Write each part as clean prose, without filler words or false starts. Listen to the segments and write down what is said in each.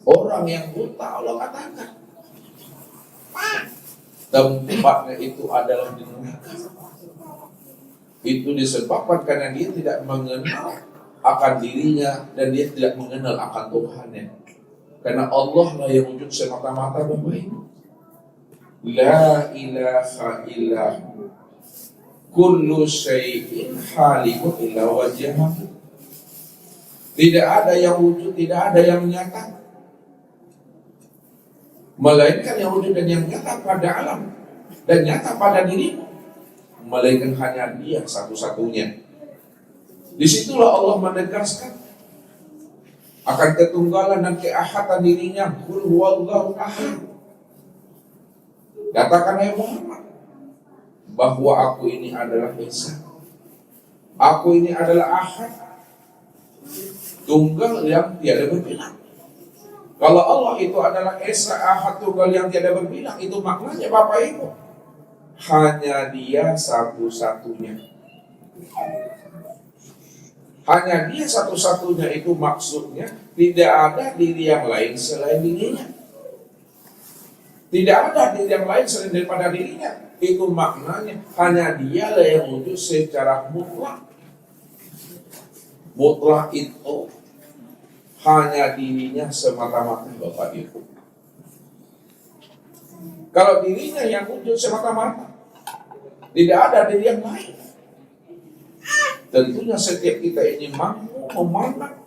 Orang yang buta Allah katakan tempatnya itu adalah di neraka. Itu disebabkan karena dia tidak mengenal akan dirinya dan dia tidak mengenal akan Tuhannya. Karena Allah lah yang wujud semata-mata Bapak Ibu. La ilaha illahu kullu syai'in halikun illa wajhahu. Tidak ada yang wujud, tidak ada yang nyata, melainkan yang wujud dan yang nyata pada alam dan nyata pada dirimu, melainkan hanya Dia satu-satunya. Disitulah Allah menegaskan akan ketunggalan dan keahatan dirinya. Qul huwallahu ahad. Katakan ya Muhammad bahwa aku ini adalah Esa, aku ini adalah Ahad, tunggal yang tiada berbilang. Kalau Allah itu adalah Esa, Ahad, tunggal yang tiada berbilang, itu maknanya Bapak Ibu hanya Dia satu-satunya. Hanya Dia satu-satunya itu maksudnya tidak ada diri yang lain selain dirinya. Tidak ada diri yang lain selain daripada dirinya. Itu maknanya hanya Dialah yang wujud secara mutlak. Mutlak itu hanya dirinya semata-mata Bapak Ibu. Kalau dirinya yang wujud semata-mata, tidak ada diri yang lain. Tentunya setiap kita ini mampu memandang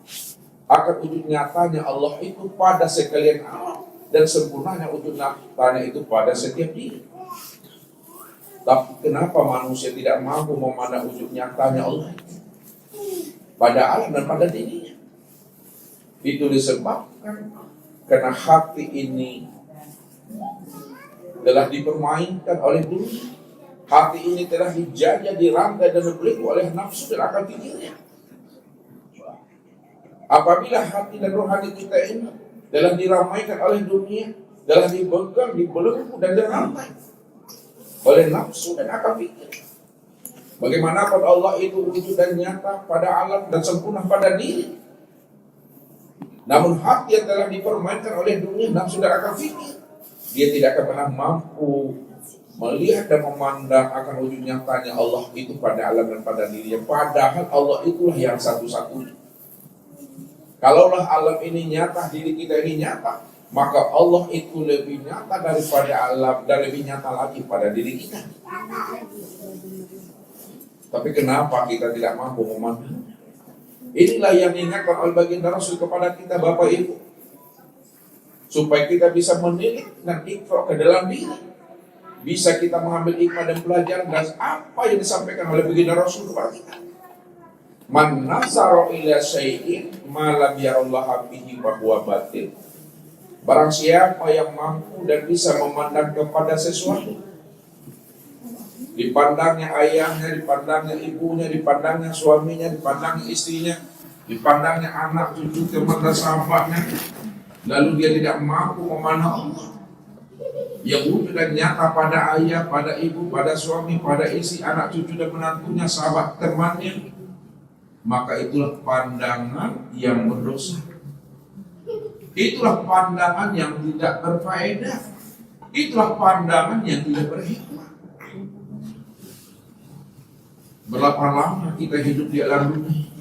akan wujud nyatanya Allah itu pada sekalian alam dan sempurnanya wujud nyatanya itu pada setiap diri. Tapi kenapa manusia tidak mampu memandang wujud nyatanya Allah pada alam dan pada dirinya? Itu disebabkan karena hati ini telah dipermainkan oleh dunia. Hati ini telah dijajah, dirantai dan dibelenggu oleh nafsu dan akal pikirnya. Apabila hati dan rohani kita ini telah diramaikan oleh dunia, telah dipegang, dibelenggu dan dirantai oleh nafsu dan akal pikir, bagaimanapun Allah itu wujud dan nyata pada alam dan sempurna pada diri, namun hati yang telah dipermainkan oleh dunia, nafsu dan akal pikir, dia tidak akan pernah mampu melihat dan memandang akan wujud nyatanya Allah itu pada alam dan pada dirinya. Padahal Allah itulah yang satu-satunya. Kalaulah alam ini nyata, diri kita ini nyata, maka Allah itu lebih nyata daripada alam dan lebih nyata lagi pada diri kita. Tapi kenapa kita tidak mampu memandangnya? Inilah yang diingatkan oleh baginda Rasul kepada kita Bapak Ibu, supaya kita bisa menilik dan ikra ke dalam diri, bisa kita mengambil hikmah dan pelajaran dari apa yang disampaikan oleh baginda Rasul kepada kita. Man nazara ila syai'in ma lam yarallaha bihi wa huwa batil. Barang siapa yang mampu dan bisa memandang kepada sesuatu, dipandangnya ayahnya, dipandangnya ibunya, dipandangnya suaminya, dipandangnya istrinya, dipandangnya anak cucu teman dan sahabatnya, lalu dia tidak mampu memandang Allah yang wujud dan nyata pada ayah, pada ibu, pada suami, pada istri, anak cucu dan menantunya, sahabat temannya, maka itulah pandangan yang berdosa. Itulah pandangan yang tidak berfaedah. Itulah pandangan yang tidak berhikmah. Berapa lama kita hidup di alam dunia?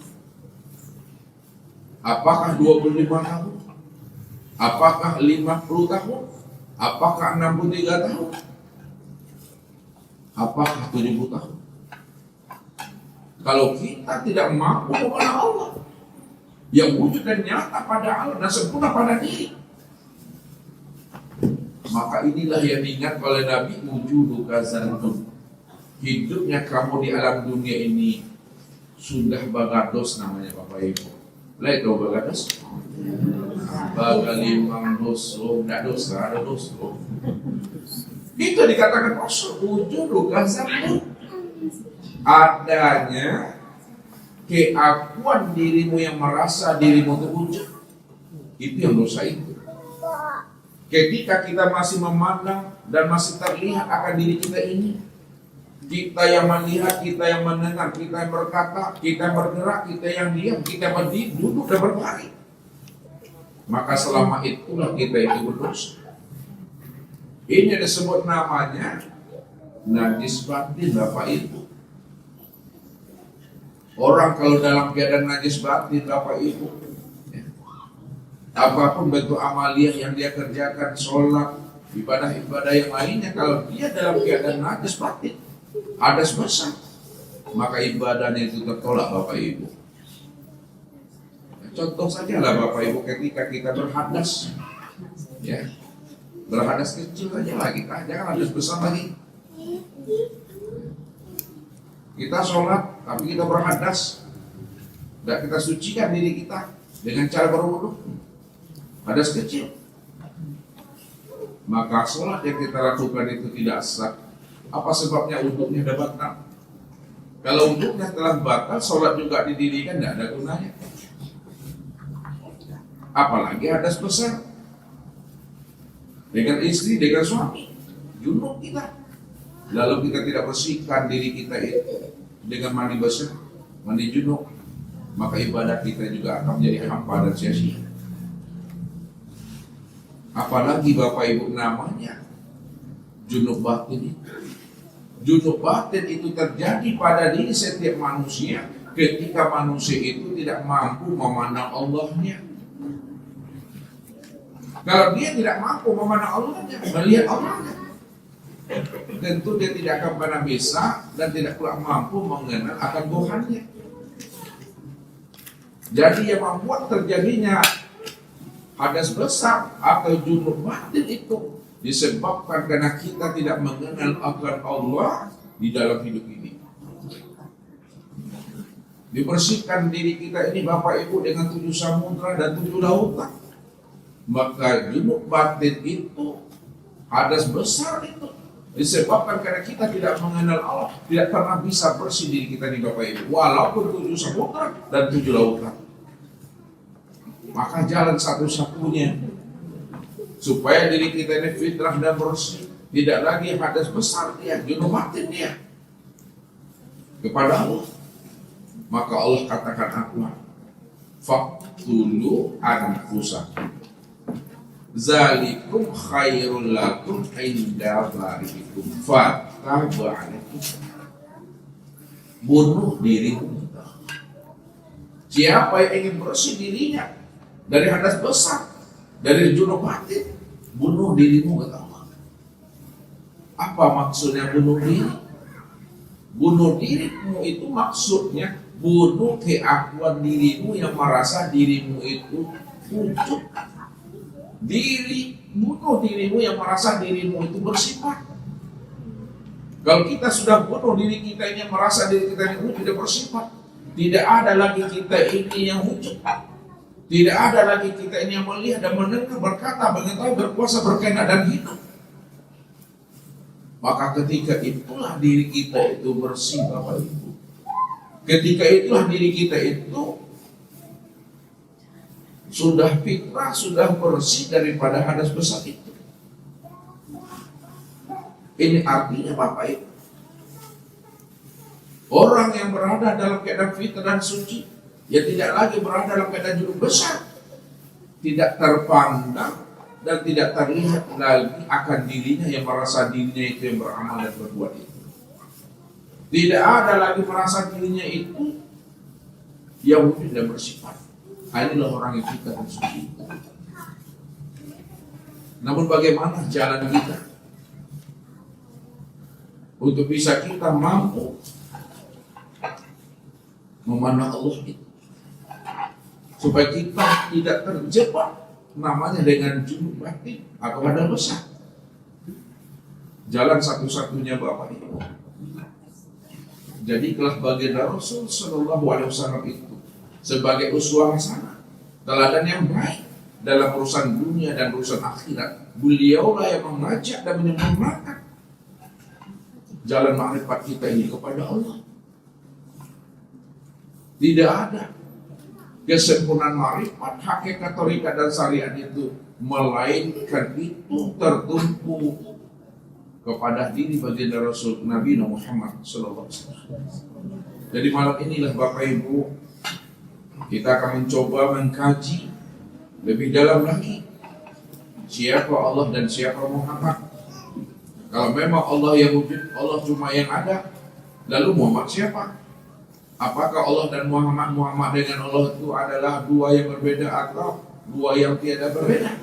Apakah 25 tahun? Apakah 50 tahun? Apakah 63 tahun? Apakah 70 tahun? Kalau kita tidak mampu kepada Allah yang wujud dan nyata pada alam dan sempurna pada diri, maka inilah yang diingat oleh Nabi, wujudu kazantun. Hidupnya kamu di alam dunia ini sudah bagados namanya Bapak Ibu. Lihat dong bagados. Bagalimang dosa, tidak dosa, ada dosa. Itu dikatakan Rasul, wujudu kazantun. Adanya keakuan dirimu yang merasa dirimu terwujud, itu yang dosa itu. Ketika kita masih memandang dan masih terlihat akan diri kita ini, kita yang melihat, kita yang mendengar, kita yang berkata, kita yang bergerak, kita yang diam, kita berdiri, duduk dan berbaring, maka selama itulah kita itu berdosa. Ini disebut namanya najis batin, Bapak Ibu. Orang kalau dalam keadaan najis batin, Bapak Ibu, apapun bentuk amalia yang dia kerjakan, sholat, ibadah-ibadah yang lainnya, kalau dia dalam keadaan najis batin, hadas besar, maka ibadahnya itu tertolak, Bapak Ibu. Contoh saja lah Bapak Ibu, ketika kita berhadas, ya, berhadas kecil saja lah kita, jangan hadas besar lagi. Kita sholat, tapi kita berhadas, dan kita sucikan diri kita dengan cara berwudu, hadas kecil, maka sholat yang kita lakukan itu tidak sah. Apa sebabnya? Wudunya sudah batal. Kalau wudunya telah batal, sholat juga didirikan tidak ada gunanya. Apalagi hadas besar dengan istri, dengan suami, junub kita, lalu kita tidak bersihkan diri kita itu dengan mandi besar, mandi junub, maka ibadah kita juga akan menjadi hampa dan sia-sia. Apalagi Bapak Ibu namanya junub batin itu. Junub batin itu terjadi pada diri setiap manusia ketika manusia itu tidak mampu memandang Allahnya. Kalau dia tidak mampu memandang Allahnya, melihat Allahnya, tentu dia tidak akan pernah bisa dan tidak pula mampu mengenal akan Tuhannya. Jadi yang membuat terjadinya hadas besar atau junub batin itu disebabkan karena kita tidak mengenal akan Allah di dalam hidup ini. Dibersihkan diri kita ini Bapak Ibu dengan 7 samudra dan 7 lautan. Maka junub batin itu, hadas besar itu disebabkan karena kita tidak mengenal Allah, tidak pernah bisa bersih diri kita nih Bapak Ibu, walaupun 7 samudra dan 7 lautan. Maka jalan satu-satunya supaya diri kita ini fitrah dan bersih, tidak lagi hadas besar dia, junub batin dia kepada Allah, maka Allah katakan apa? Faqtulu anfusakum zalikum khairul lakum inda barikum fatabu alaikum. Bunuh dirimu. Siapa yang ingin bersih dirinya dari hadas besar, dari junub batin, bunuh dirimu, kata Allah. Apa maksudnya bunuh diri? Bunuh dirimu itu maksudnya bunuh keakuan dirimu yang merasa dirimu itu wujud. Bunuh dirimu yang merasa dirimu itu bersifat. Kalau kita sudah bunuh diri kita ini yang merasa diri kita ini tidak bersifat, tidak ada lagi kita ini yang wujud. Tidak ada lagi kita ini yang melihat dan mendengar, berkata, mengetahui, berkuasa, berkehendak dan hidup. Maka ketika itulah diri kita itu bersih, Bapak Ibu. Ketika itulah diri kita itu sudah fitrah, sudah bersih daripada hadas besar itu. Ini artinya Bapak Ibu, orang yang berada dalam keadaan fitrah dan suci, ya tidak lagi berada dalam keadaan junub besar, tidak terpandang dan tidak terlihat lagi akan dirinya yang merasa dirinya itu yang beramal dan berbuat itu. Tidak ada lagi merasa dirinya itu yang wujud dan bersifat. Inilah orang yang fitrah dan suci. Namun bagaimana jalan kita untuk bisa kita mampu memandang Allah itu, supaya kita tidak terjebak namanya dengan junub batin atau hadas besar? Jalan satu-satunya Bapak Ibu, jadilah baginda Rasul Sallallahu Alaihi Wasallam itu sebagai uswah hasanah, teladan yang baik dalam urusan dunia dan urusan akhirat. Beliaulah yang mengajak dan menyempurnakan jalan makrifat kita ini kepada Allah. Tidak ada kesempurnaan makrifat, hakikat, thariqat dan syariat itu, melainkan itu tertumpu kepada diri baginda Rasul Nabi Muhammad Sallallahu Alaihi Wasallam. Jadi malam inilah Bapak Ibu, kita akan mencoba mengkaji lebih dalam lagi, siapa Allah dan siapa Muhammad. Kalau memang Allah yang wujud, Allah cuma yang ada, lalu Muhammad siapa? Apakah Allah dan Muhammad dengan Allah itu adalah dua yang berbeda atau dua yang tiada berbeda?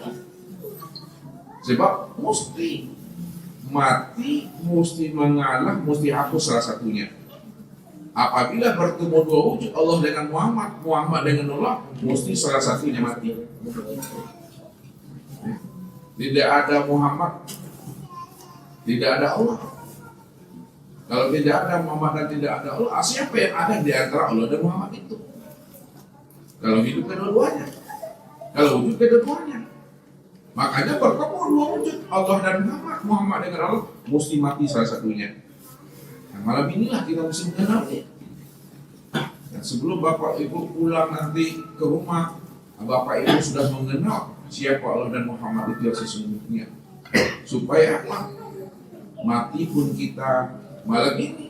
Sebab mesti mati, mesti mengalah, mesti hapus salah satunya. Apabila bertemu dua wujud, Allah dengan Muhammad, Muhammad dengan Allah, mesti salah satunya mati. Tidak ada Muhammad, tidak ada Allah. Kalau tidak ada Muhammad dan tidak ada Allah, siapa yang ada di antara Allah dan Muhammad itu? Kalau hidup kedua-duanya, kalau wujud kedua-duanya. Makanya bertemu dua wujud, Allah dan Muhammad, Muhammad dengan Allah, mesti mati salah satunya. Nah, malam inilah kita mesti mengenalnya. Dan sebelum Bapak Ibu pulang nanti ke rumah, Bapak Ibu sudah mengenal siapa Allah dan Muhammad itu yang sesungguhnya. Supaya apa? Mati pun kita malam ini,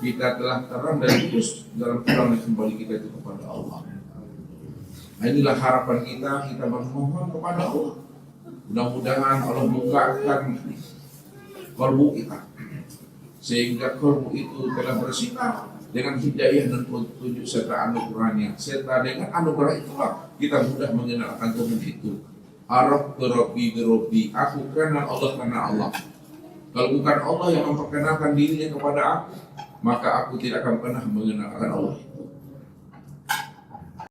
kita telah terang dan lurus dalam pulang dan kembali kita itu kepada Allah. Nah, inilah harapan kita bermohon kepada Allah. Mudah-mudahan Allah bukakan kalbu kita, sehingga kalbu itu telah bersinar dengan hidayah dan petunjuk serta anugerahnya. Serta dengan anugerah itulah kita mudah mengenal akan Tuhan itu. Arab gerobi, aku kenal Allah karena Allah. Kalau bukan Allah yang memperkenalkan dirinya kepada aku, maka aku tidak akan pernah mengenal akan Allah.